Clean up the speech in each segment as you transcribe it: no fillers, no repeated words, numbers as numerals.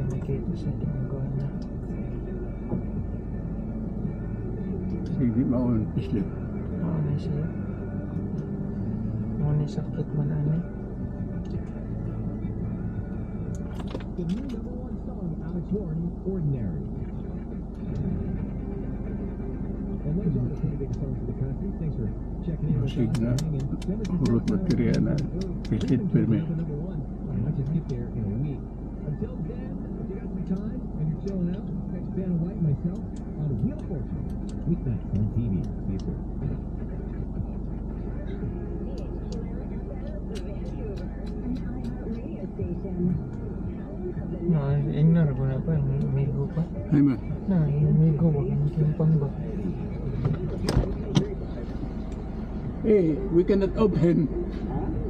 Nakita sa tingin na. Sige, maon islip. Oo na siya. Muna sakit man ano. The new #1 song, Alex Warren, Ordinary. And those are the pretty big songs of the country. Thanks for checking in with us. Sige na. Kurot baterya na. Pilit perme. I just get there in a week. Until then, if you got some time and you're chilling out, text Vanna White and myself on Wheel of Fortune. Weeknights on TV. See you soon. Ignore ko na pa, umigo pa. Ay man. Umigo ba? Kimpang ba? Hey, we cannot open.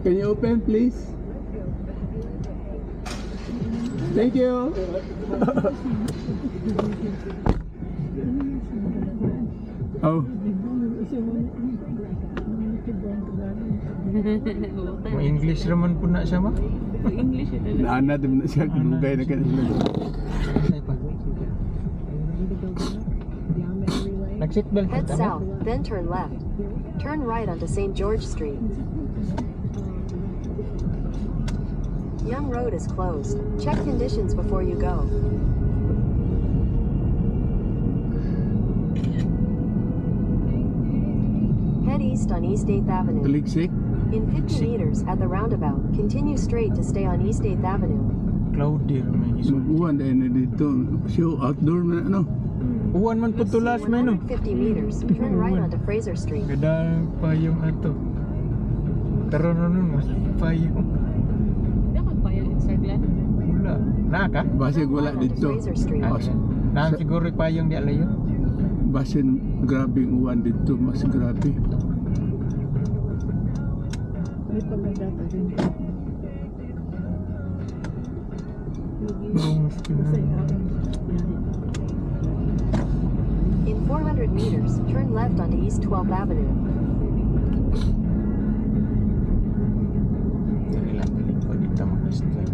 Can you open, please? Thank you. Oh. Mo English raman po na siya ma? English ito. Naana din na siya. Lugay na kanila. Nag-seatbelt Head ka south, then turn left. Turn right onto St. George Street. Young Road is closed. Check conditions before you go. Head east on East 8th Avenue. Taligsik. In 50 meters at the roundabout, continue straight to stay on East 8th Avenue. Cloudy raman iso. Uwan dahil na dito. Show outdoor man ano. Uwan man po tulas man no. 150 meters, turn right onto Fraser Street. Gadang payong ato. Karon nun mas payong. Dapat ba yun sa glan? Wala. Na ka? Basig wala Onto dito. Fraser Street. Oh, Naan siguro payong di alayo. basin grabing uwan dito. Mas grabe. May pagdata din. In 400 meters, turn left onto East 12th Avenue. Ilang galing pa dito mag-stay.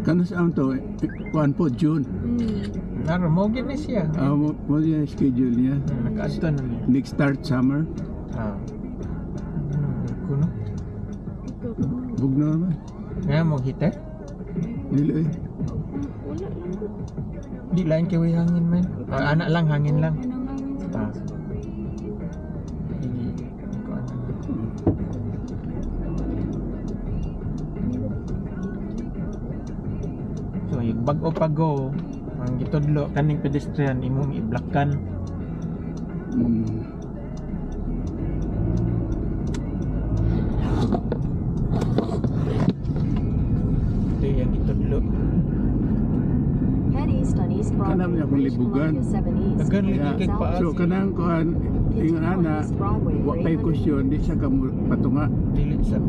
Kanas ang to, 1 po June. Naro, mo gini siya. Mo yung schedule niya. Nag-asto na niya. Next start summer. Kuno? Bugno naman. Nga mo hita? Dili eh. Di lain kaway hangin man. Anak lang, hangin lang. Ah. Hindi ko ano. So, yung bag-o pago, ang gitudlo, kaning pedestrian, imong i-blockan. Ito yung gitudlo. Head east on East Broadway. Kanang niya kung British libugan. Columbia 7 East. Dagan lagi Yeah. kay paa. So kanang kuan ingon ana wa pay kusyon di sa ka patunga. Dili sa.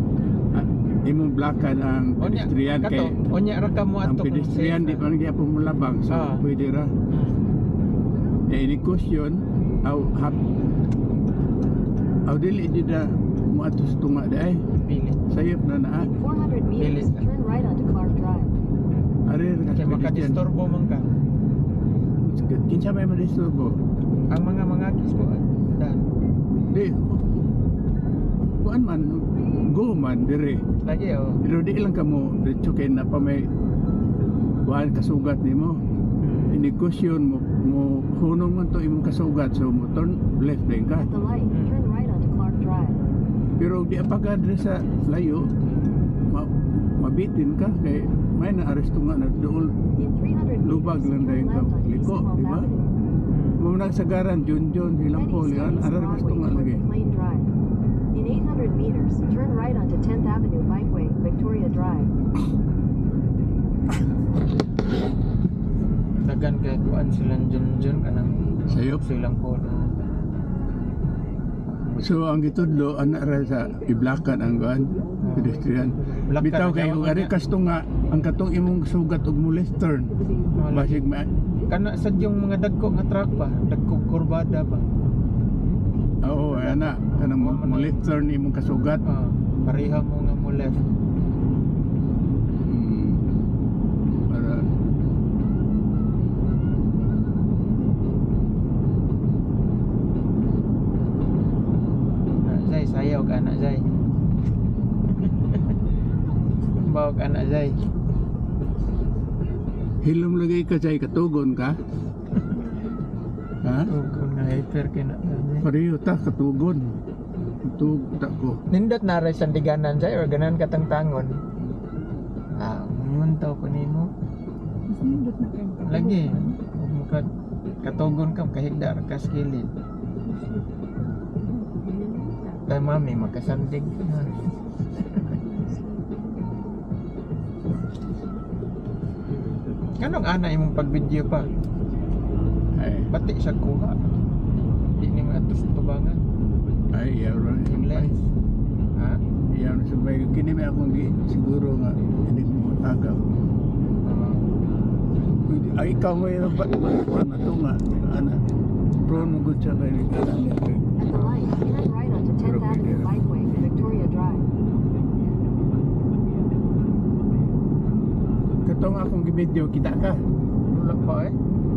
Imong blakan ang pedestrian kay Onya ra ka mo ang ato. pedestrian di man gyapon mulabang so pwede ra. Ini kusyon aw dili jud na mo atos tunga dai. Pili. Sayop na naa. In 400 meters, Bilis. turn right onto Clark Drive. Are ra Kaya ka pedestrian. makadisturbo man ka. Kinsa may madisturbo? Ang mga kispo dan Di. Kuan man go man dire. lagi oh. Pero di lang kamo diretso kay na pa may kuan kasugat nimo. Inegosyon mo hunong man to imong kasugat so mo turn left din ka. At the light, turn right onto Clark Drive. Pero di apagad sa layo mabitin ka kay may na aresto nga na dool In 300 meters, lubag lang turn dahil ka left onto East liko 12th di ba? Avenue. Mo nagsagaran John hilang Head po east yan on East arar gusto Broadway nga towards lagi. McLean Drive. In 800 meters, turn right onto 10th Avenue Bikeway, Victoria Drive. Dagan kay kuan silang John kanang Sayop. silang polo. So ang gitudlo ana ra sa iblakan ang kuan pedestrian. Black Bitaw card, kay tawag kung ari niya. kasto nga ang katong imong sugat og molester. Basig ma Kana sadyong mga dagko nga truck pa, dagko kurbada pa. oo ana kanang molester ni imong kasugat. Pareha mo nga mo left. Para Zay, sayaw ka anak Zay. Bawa ka anak Zay. hilom lagi ka say katugon ka. Ha? Kung na hyper kina. Pareho ta katugon. Tug ta ko. Nindot na rin sandiganan Zay or ganan katangtangon. Muntaw ko nimo. Mas nindot na kayo. Lagi. Muka katugon ka kahigda ra ka skilid. Kay mami makasandig na. Kanong ana imong pag-video pa? Ay, Bati siya kuha. Di ni nga atos tubangan. ay yaron Yung lens. Ha? yaron sabay kini may akong siguro nga hindi mo tagaw. Ay ikaw mo yung na to nga ana. Prone mo gud siya kay At the light, turn right onto 10th Avenue Bikeway, Victoria Drive. katong akong gibidyo kita ka. Wala pa eh.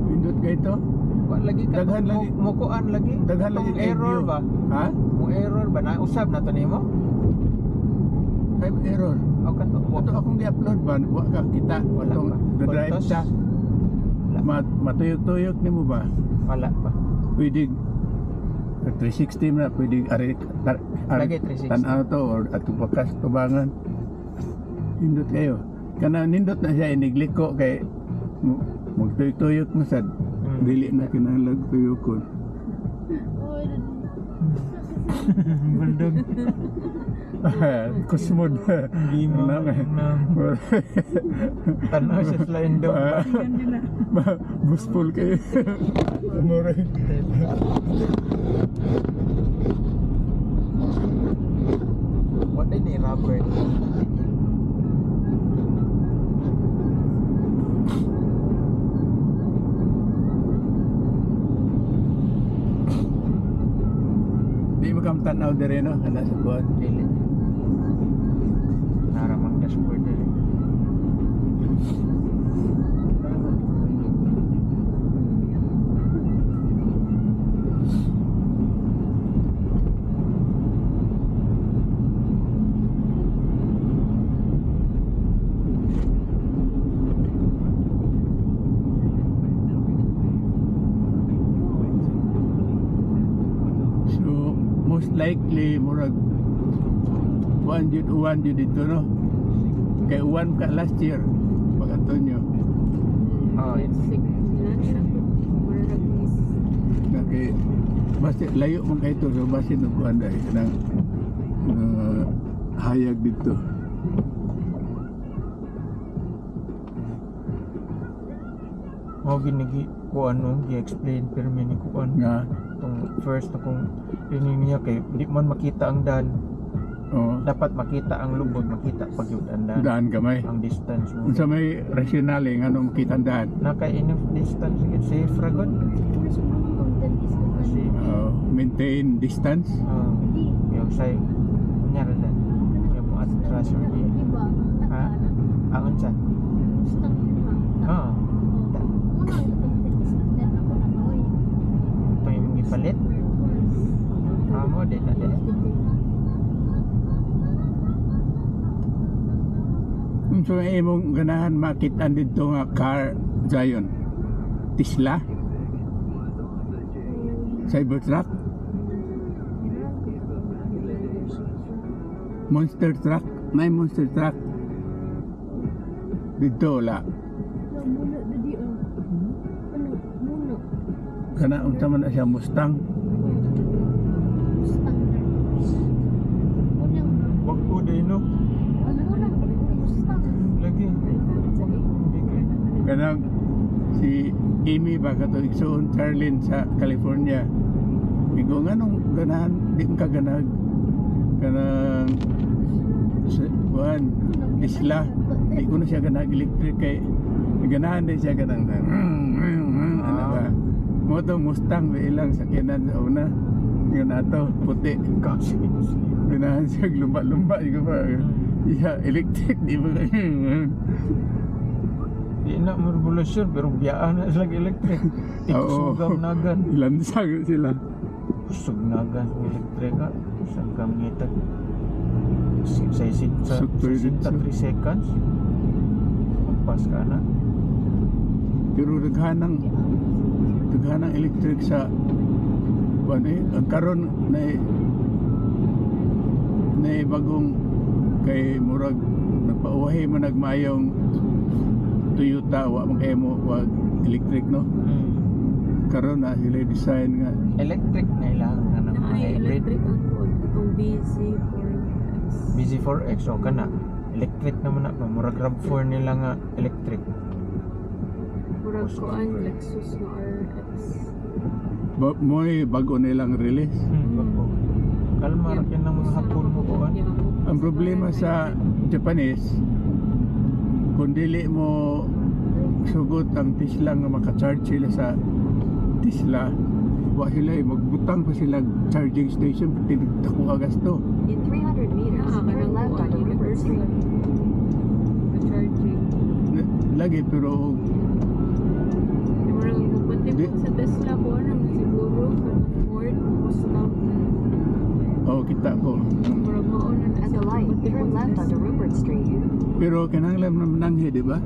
Pindot kay to. Wa lagi ka. Daghan lagi. Mukuan lagi. Daghan lagi Itong kay error view. ba? Ha? Mo error ba na usab na to nimo? Ay error. O kato. Ato akong gi-upload ba wa ka kita Wala katong pa. drive Photos? siya. Matuyok-tuyok nimo ba? Wala pa. Pwede 360 na pwede ari Lagi 360. tanaw to or atong pakas tubangan nindot kayo kana nindot na siya inigliko kay magtuyok-tuyok mo sad dili na kinahanglan tuyokon. Buldog. Kusmod Gimo na. Tanaw siya sa indog. buspol kayo mura What ni rubber? di mo kam tanaw dire no ana sa buwan. Dili. Naramang dashboard dili. So most likely murag uwan jud dito no. Kay uwan ka last year pag Antonio. Oh, Na kay basta layo man kay to so basta no kuan dai kanang hayag dito. mo ginigi ko ano gi-explain pero may ni kuan Nga tong first akong ini niya kay di man makita ang daan. Dapat makita ang lubot, makita pag yun ang daan. daan gamay. Ang distance mo. Unsa may rasyonale nga nung makita ang daan. Naka enough distance gid safe ra gud. Kasi Maintain distance. yung say kunyara na yung mo atras or di. Ha? Ang unsa? Ito yung gipalit. Mo di na di. So imong ganahan makita dito nga car Zion. Tesla. Cybertruck. Monster truck. May monster truck. Dito wala. Kana unsa man na siya Mustang. Wag po din no. Lagi. Kanang si Amy ba kato igsoon Charlene sa California. Igo nga nung ganahan di ka ganag kanang Juan, Tesla. Di ko na siya ganang electric kay ganahan din siya ganang ano ba? Moto Mustang may ilang sakyanan sa una. Yun ato, puti. Kasi Ganahan siya lumba-lumba ko pa. Yeah, electric di ba? di na mo revolusyon pero biyaan na sila electric. Oo. Tikusugam nagan. Lansag sila. Kusog nagan sa electric ka. Sagam ngita. Sa 3 seconds. Pas ka na. Pero daghanang electric sa kuan ang karon na bagong kay murag nagpauwahi man nagmayong Toyota wa man kay mo wag electric no karon na sila design nga Electric na ilang nga ng mga Ay, hybrid. electric ang code. Itong BZ4X. BZ4X o kana. Electric naman na murag RAV4 nila nga electric. Murag koan, Lexus na RX. mo'y bago nilang release. Bago. Kalmar kin ng mga hapon mo ko an. Ang problema sa Japanese kung dili mo sugot ang Tesla nga maka-charge sila sa Tesla wa sila magbutang pa sila charging station pati dako ka gasto. In 300 meters, turn left onto Rupert Street. Charging. Lagi pero Murag pati Di- po sa Tesla ko, ano siguro, Ford, Mustang. oh kita ko Murag mauna na At the light, turn left onto Rupert Street. pero kinahanglan na mananghi di ba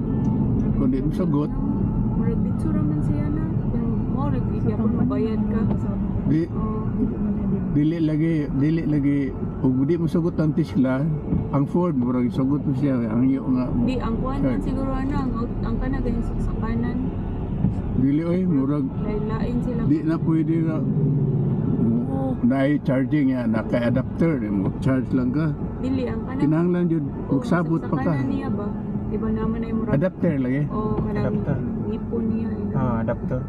kung di mo sugot Murag bitsura man siya na. Kung mo, nag-iapon mabayad ka. di Oh, dili lagi ug di mo sugot ang Tesla ang Ford murag sugot mo siya ang iyo nga mo di, ang kuhan man siguro ano, ang kana ganyan sa kanan. dili oy murag Lain sila. di na pwede na na charging ya naka adapter mo charge lang ka Dili, ang kanan. kinahanglan jud Oh, magsabot sa pa ka kanan niya ba? Iba naman na yung murag. adapter lagi Oh, kanang Adapter. hipon niya. Adapter.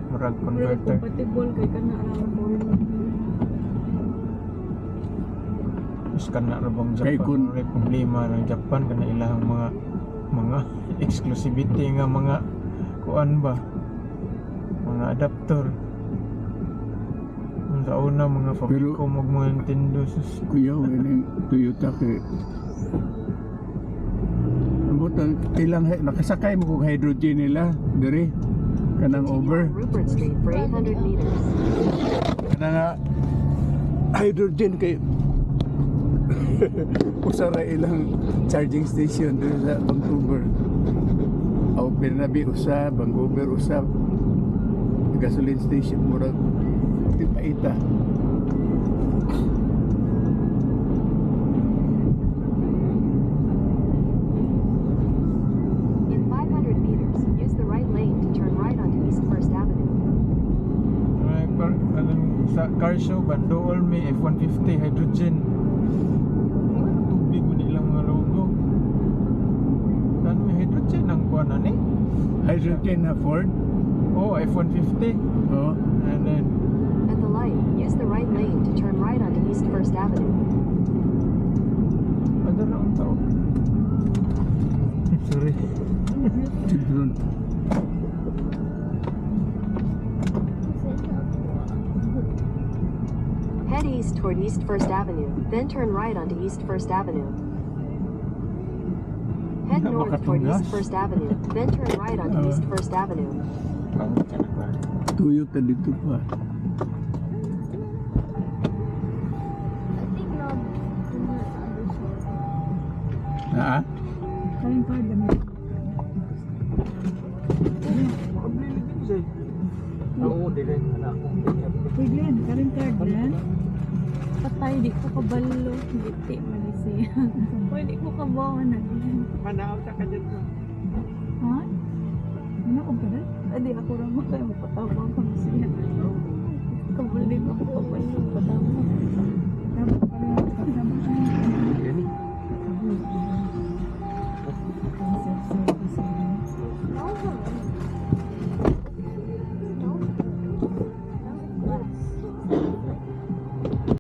Murag Murag converter. compatible kay kana ang Ford. Mas kana ra bang Kay Japan kun- may problema ng Japan kana ilang mga exclusivity nga mga kuan ba mga adapter. Ang sa una mga Famicom ug mga Nintendo sus. kuya ini Toyota kay Ambutan ilang nakasakay mo kog hydrogen nila diri kanang Continue over on Rupert Street for 800 meters. kanang nga hydrogen kay usara ilang charging station diri sa Vancouver. Aw Bernabe usa, Vancouver usa. Gasoline station murag tipaita. In 500 meters, use the right lane to turn right onto East First Avenue. May sa car show Bandool may F-150 hydrogen. Tubig mo nilang mga logo. Kan may hydrogen ang kuan ani? Hydrogen na Ford. Oh, F-150. Oh, And then At the light, use the right lane to turn right onto East First Avenue. ada na ang tao. Sorry. Chevron. Head east toward East First Avenue, then turn right onto East First Avenue. Head Hindi north toward makatunggas. East First Avenue, then turn right onto East First Avenue. Pangit ka na ba? Toyota dito pa. Ah, Kaling card lang. Oo, dire anak ko. Pwede yan, kaling card yan. Patay, di ko kabalo. Giti, malisi. Pwede ko kabawa na. Manaw sa kadyan mo. Ha? Ano ko ba? Adi, ako rin mo kayo magpatawang ko siya.